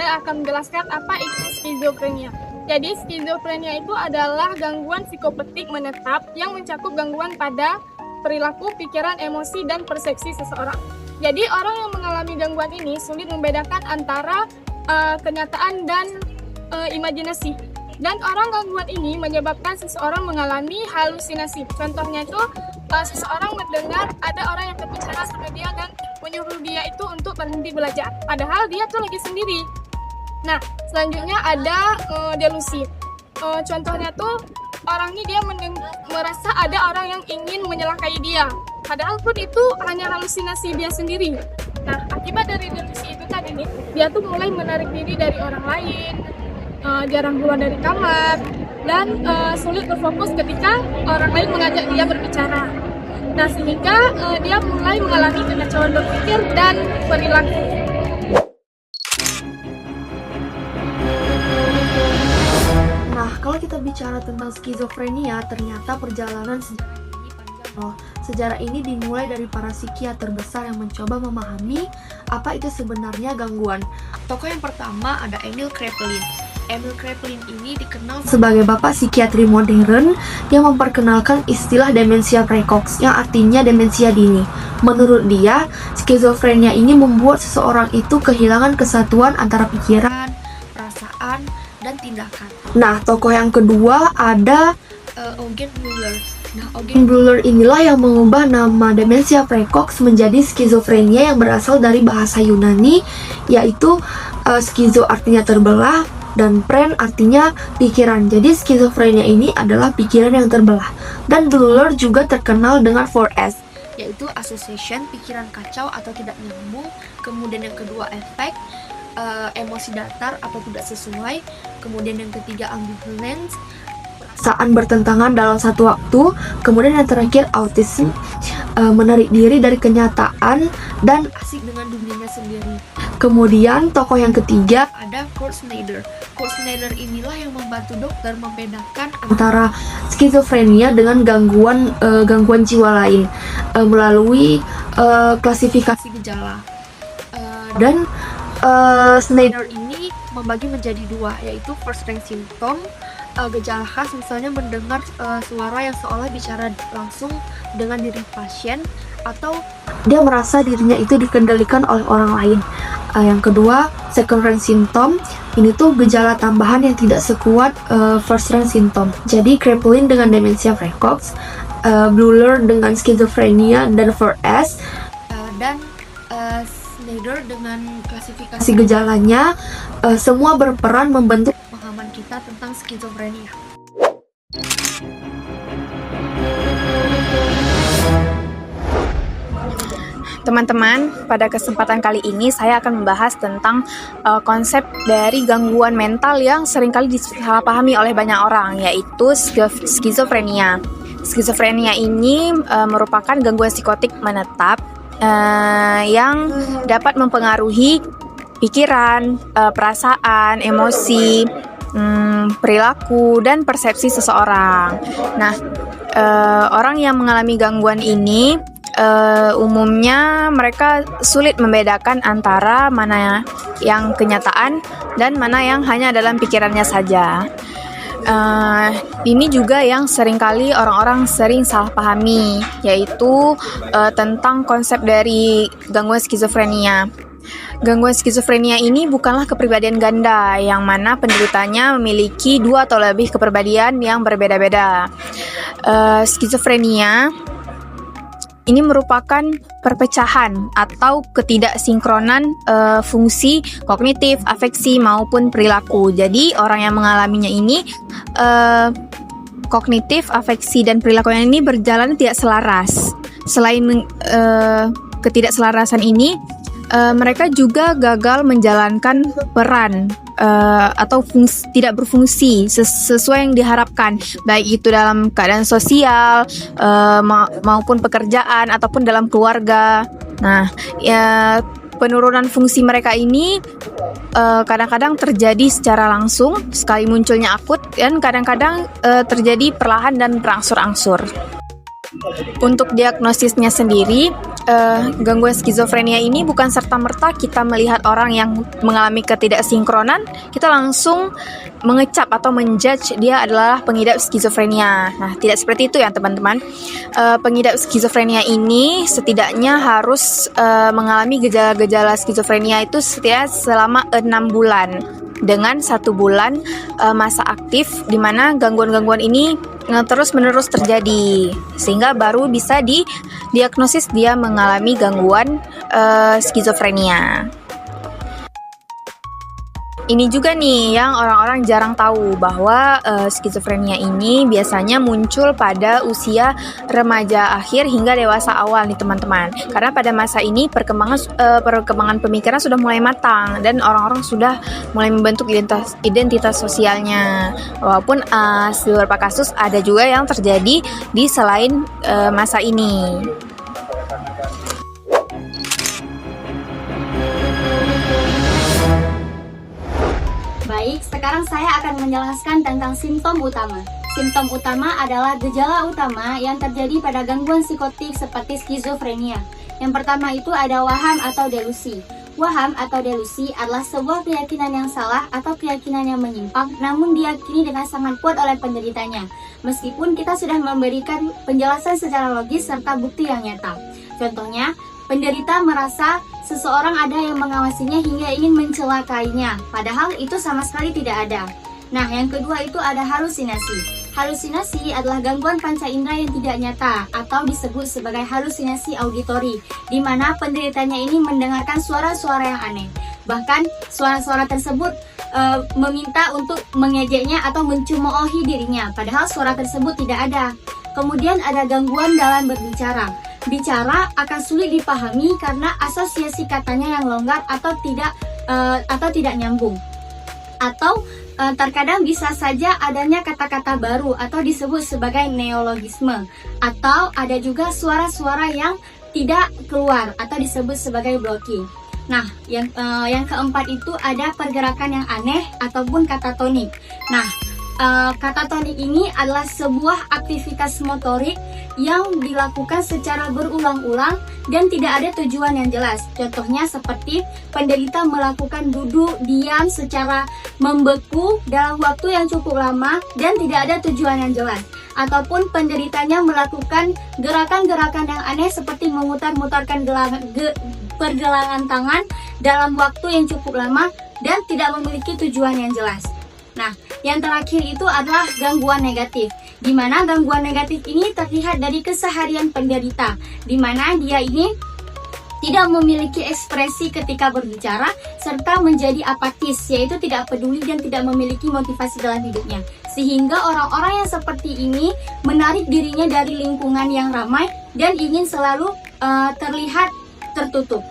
saya akan menjelaskan apa itu skizofrenia. Jadi skizofrenia itu adalah gangguan psikopetik menetap yang mencakup gangguan pada perilaku, pikiran, emosi, dan persepsi seseorang. Jadi orang yang mengalami gangguan ini sulit membedakan antara kenyataan dan imajinasi. Dan orang gangguan ini menyebabkan seseorang mengalami halusinasi. Contohnya itu seseorang mendengar ada orang yang berbicara sama dia dan menyuruh dia itu untuk berhenti belajar. Padahal dia tuh lagi sendiri. Nah, selanjutnya ada delusi. Contohnya tuh orang ini dia merasa ada orang yang ingin menyelakai dia. Padahal pun itu hanya halusinasi dia sendiri. Nah, akibat dari delusi itu tadi nih, dia tuh mulai menarik diri dari orang lain, jarang keluar dari kamar, dan sulit berfokus ketika orang lain mengajak dia berbicara. Nah, sehingga dia mulai mengalami kekacauan berpikir dan perilaku. Nah, kalau kita bicara tentang skizofrenia, ternyata perjalanan sejarah ini panjang loh. Sejarah ini dimulai dari para psikiater besar yang mencoba memahami apa itu sebenarnya gangguan. Tokoh yang pertama ada Emil Kraepelin. Emil Kraepelin ini dikenal sebagai bapak psikiatri modern yang memperkenalkan istilah demensia precox, yang artinya demensia dini. Menurut dia, skizofrenia ini membuat seseorang itu kehilangan kesatuan antara pikiran, perasaan, dan tindakan. Nah, tokoh yang kedua ada Eugen Bleuler. Nah, Eugen Bleuler inilah yang mengubah nama demensia precox menjadi skizofrenia yang berasal dari bahasa Yunani, yaitu skizo artinya terbelah dan phren artinya pikiran. Jadi skizofrenia ini adalah pikiran yang terbelah. Dan Bleuler juga terkenal dengan 4S, yaitu association, pikiran kacau atau tidak nyambung. Kemudian yang kedua efek, emosi datar atau tidak sesuai. Kemudian yang ketiga ambivalence, perasaan bertentangan dalam satu waktu. Kemudian yang terakhir autism, menarik diri dari kenyataan dan asik dengan dunianya sendiri. Kemudian tokoh yang ketiga ada Kurt Snyder. Kurt Snyder inilah yang membantu dokter membedakan antara skizofrenia dengan gangguan jiwa lain melalui klasifikasi gejala. Dan Snyder ini membagi menjadi dua, yaitu first rank symptom, gejala khas misalnya mendengar suara yang seolah bicara langsung dengan diri pasien, atau dia merasa dirinya itu dikendalikan oleh orang lain. Yang kedua, second rank symptom, ini tuh gejala tambahan yang tidak sekuat first rank symptom. Jadi Kraepelin dengan demensia precox, Bleuler dengan skizofrenia dan 4S, dan Snyder dengan klasifikasi gejalanya, semua berperan membentuk pemahaman kita tentang skizofrenia. Teman-teman, pada kesempatan kali ini saya akan membahas tentang konsep dari gangguan mental yang seringkali disalahpahami oleh banyak orang, yaitu skizofrenia. Skizofrenia ini merupakan gangguan psikotik menetap yang dapat mempengaruhi pikiran, perasaan, emosi, perilaku, dan persepsi seseorang. Nah, orang yang mengalami gangguan ini umumnya mereka sulit membedakan antara mana yang kenyataan dan mana yang hanya dalam pikirannya saja. Ini juga yang seringkali orang-orang sering salah pahami, yaitu tentang konsep dari gangguan skizofrenia. Gangguan skizofrenia ini bukanlah kepribadian ganda, yang mana penderitanya memiliki 2 atau lebih kepribadian yang berbeda-beda. Skizofrenia ini merupakan perpecahan atau ketidaksinkronan fungsi kognitif, afeksi, maupun perilaku. Jadi orang yang mengalaminya ini kognitif, afeksi, dan perilakunya ini berjalan tidak selaras. Selain ketidakselarasan ini, mereka juga gagal menjalankan peran atau tidak berfungsi sesuai yang diharapkan, baik itu dalam keadaan sosial maupun pekerjaan ataupun dalam keluarga. Nah, penurunan fungsi mereka ini kadang-kadang terjadi secara langsung, sekali munculnya akut, dan kadang-kadang terjadi perlahan dan berangsur-angsur. Untuk diagnosisnya sendiri, gangguan skizofrenia ini bukan serta-merta kita melihat orang yang mengalami ketidaksinkronan, kita langsung mengecap atau menjudge dia adalah pengidap skizofrenia. Nah, tidak seperti itu ya teman-teman. Pengidap skizofrenia ini setidaknya harus mengalami gejala-gejala skizofrenia itu setidaknya selama 6 bulan. Dengan 1 bulan masa aktif di mana gangguan-gangguan ini terus-menerus terjadi, sehingga baru bisa didiagnosis dia mengalami gangguan skizofrenia. Ini juga nih yang orang-orang jarang tahu bahwa skizofrenia ini biasanya muncul pada usia remaja akhir hingga dewasa awal nih teman-teman. Karena pada masa ini perkembangan pemikiran sudah mulai matang dan orang-orang sudah mulai membentuk identitas sosialnya. Walaupun beberapa kasus ada juga yang terjadi di selain masa ini. Baik, sekarang saya akan menjelaskan tentang simptom utama. Simptom utama adalah gejala utama yang terjadi pada gangguan psikotik seperti skizofrenia. Yang pertama itu ada waham atau delusi. Waham atau delusi adalah sebuah keyakinan yang salah atau keyakinan yang menyimpang, namun diyakini dengan sangat kuat oleh penderitanya. Meskipun kita sudah memberikan penjelasan secara logis serta bukti yang nyata. Contohnya, penderita merasa seseorang ada yang mengawasinya hingga ingin mencelakainya, padahal itu sama sekali tidak ada. Nah, yang kedua itu ada halusinasi. Halusinasi adalah gangguan panca indera yang tidak nyata atau disebut sebagai halusinasi auditori, di mana penderitanya ini mendengarkan suara-suara yang aneh. Bahkan suara-suara tersebut meminta untuk mengejeknya atau mencemoohi dirinya, padahal suara tersebut tidak ada. Kemudian ada gangguan dalam berbicara. Bicara akan sulit dipahami karena asosiasi katanya yang longgar atau tidak nyambung. Atau terkadang bisa saja adanya kata-kata baru atau disebut sebagai neologisme. Atau ada juga suara-suara yang tidak keluar atau disebut sebagai blocking. Nah, yang keempat itu ada pergerakan yang aneh ataupun katatonik. Nah, katatonik ini adalah sebuah aktivitas motorik yang dilakukan secara berulang-ulang dan tidak ada tujuan yang jelas. Contohnya seperti penderita melakukan duduk diam secara membeku dalam waktu yang cukup lama dan tidak ada tujuan yang jelas. Ataupun penderitanya melakukan gerakan-gerakan yang aneh seperti memutar-mutarkan pergelangan tangan dalam waktu yang cukup lama dan tidak memiliki tujuan yang jelas. Nah, yang terakhir itu adalah gangguan negatif, di mana gangguan negatif ini terlihat dari keseharian penderita, di mana dia ini tidak memiliki ekspresi ketika berbicara, serta menjadi apatis, yaitu tidak peduli dan tidak memiliki motivasi dalam hidupnya. Sehingga orang-orang yang seperti ini menarik dirinya dari lingkungan yang ramai dan ingin selalu terlihat tertutup.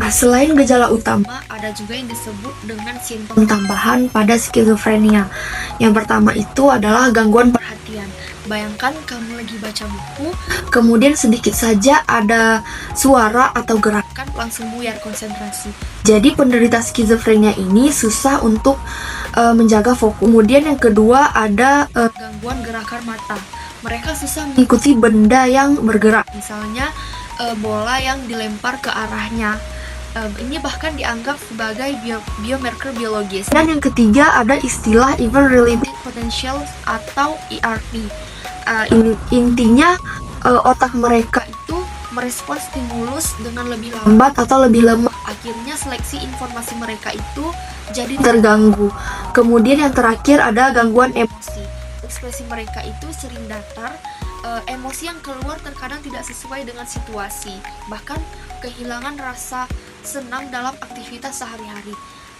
Selain gejala utama, ada juga yang disebut dengan simptom tambahan pada skizofrenia. Yang pertama itu adalah gangguan perhatian. Bayangkan kamu lagi baca buku, kemudian sedikit saja ada suara atau gerakan, langsung buyar konsentrasi. Jadi penderita skizofrenia ini susah untuk menjaga fokus. Kemudian yang kedua ada gangguan gerakan mata. Mereka susah mengikuti benda yang bergerak, misalnya bola yang dilempar ke arahnya. Ini bahkan dianggap sebagai biomarker biologis. Dan yang ketiga ada istilah Event Related Potential atau ERP. Intinya otak mereka itu merespons stimulus dengan lebih lambat atau lebih lemah. Akhirnya seleksi informasi mereka itu jadi terganggu. Kemudian yang terakhir ada gangguan emosi. Ekspresi mereka itu sering datar. Emosi yang keluar terkadang tidak sesuai dengan situasi, bahkan kehilangan rasa senang dalam aktivitas sehari-hari.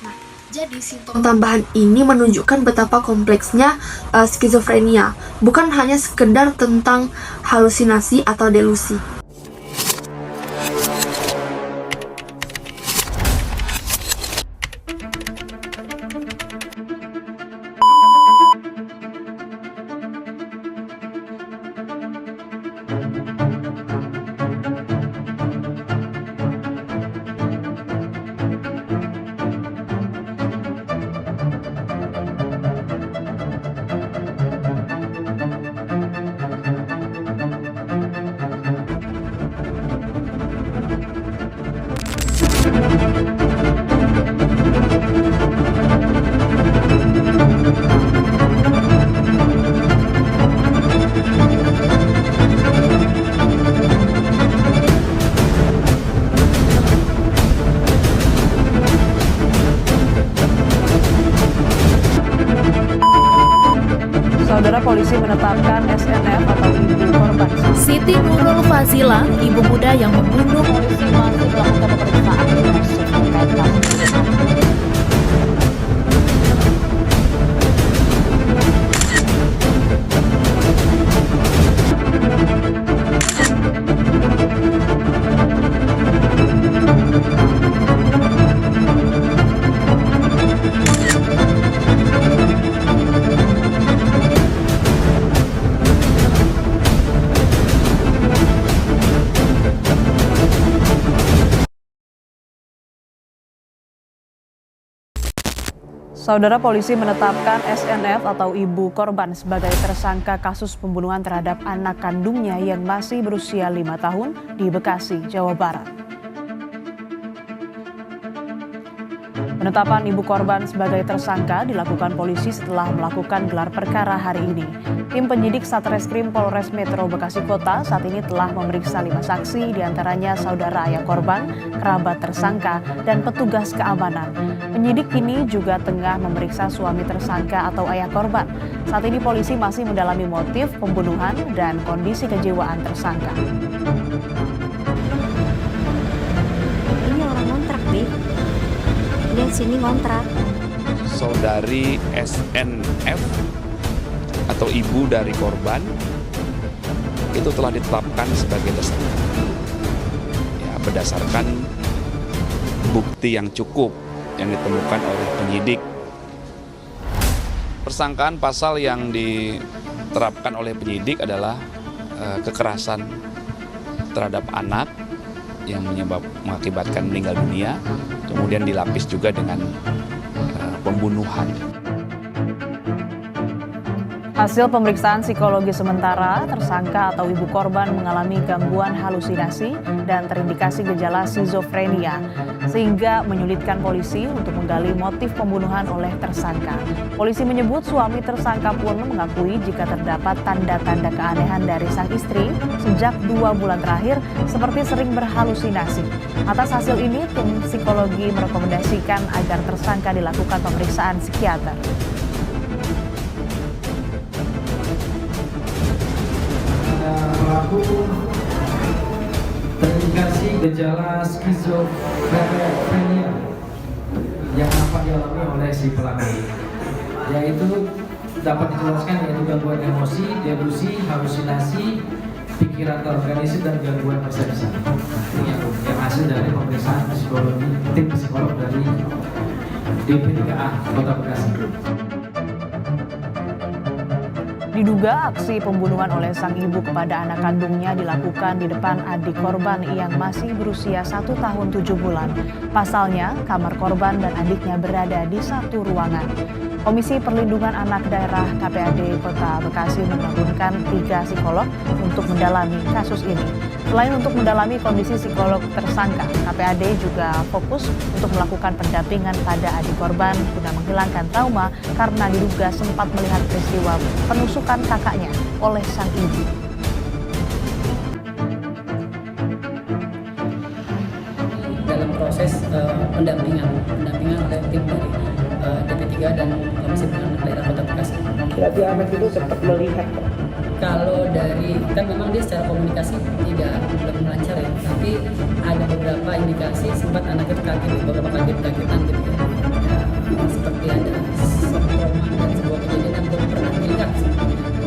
Nah, jadi simptom tambahan ini menunjukkan betapa kompleksnya skizofrenia, bukan hanya sekedar tentang halusinasi atau delusi. Siti Nurul Fazila, ibu muda yang membunuh, polisi masih melakukan pemeriksaan terkait kasus ini. Saudara, polisi menetapkan SNF atau ibu korban sebagai tersangka kasus pembunuhan terhadap anak kandungnya yang masih berusia 5 tahun di Bekasi, Jawa Barat. Penetapan ibu korban sebagai tersangka dilakukan polisi setelah melakukan gelar perkara hari ini. Tim penyidik Satreskrim Polres Metro Bekasi Kota saat ini telah memeriksa 5 saksi, diantaranya saudara ayah korban, kerabat tersangka, dan petugas keamanan. Penyidik kini juga tengah memeriksa suami tersangka atau ayah korban. Saat ini polisi masih mendalami motif pembunuhan dan kondisi kejiwaan tersangka. Ini orang kontrak, Bi. Lihat sini kontrak. Saudari SNF atau ibu dari korban itu telah ditetapkan sebagai tersangka. Ya, berdasarkan bukti yang cukup yang ditemukan oleh penyidik. Persangkaan pasal yang diterapkan oleh penyidik adalah kekerasan terhadap anak yang mengakibatkan meninggal dunia, kemudian dilapis juga dengan pembunuhan. Hasil pemeriksaan psikologi sementara, tersangka atau ibu korban mengalami gangguan halusinasi dan terindikasi gejala skizofrenia, sehingga menyulitkan polisi untuk menggali motif pembunuhan oleh tersangka. Polisi menyebut suami tersangka pun mengakui jika terdapat tanda-tanda keanehan dari sang istri sejak 2 bulan terakhir, seperti sering berhalusinasi. Atas hasil ini, tim psikologi merekomendasikan agar tersangka dilakukan pemeriksaan psikiater. Pelaku terindikasi gejala skizofrenia yang dapat dialami oleh si pelaku, yaitu dapat dijelaskan yaitu gangguan emosi, delusi, halusinasi, pikiran terorganisir, dan gangguan persepsi. Ini yang hasil dari pemeriksaan psikologi tim psikolog dari DP3A Kota Bekasi. Diduga aksi pembunuhan oleh sang ibu kepada anak kandungnya dilakukan di depan adik korban yang masih berusia 1 tahun 7 bulan. Pasalnya, kamar korban dan adiknya berada di satu ruangan. Komisi Perlindungan Anak Daerah KPAD Kota Bekasi menurunkan 3 psikolog untuk mendalami kasus ini. Selain untuk mendalami kondisi psikolog tersangka, KPAD juga fokus untuk melakukan pendampingan pada adik korban guna menghilangkan trauma karena diduga sempat melihat peristiwa penusukan kakaknya oleh sang ibu. Dalam proses pendampingan oleh tim dari DP3 dan Komisi Perlindungan Daerah Kota Bekasi. Berarti anak itu sempat melihat. Kalau dari, kan memang dia secara komunikasi belum lancar ya, tapi ada beberapa indikasi sempat anak itu kaget, beberapa kaget-kagetan gitu ya. Seperti ada trauma dan sebuah kejadian yang belum pernah dilihat sebelumnya.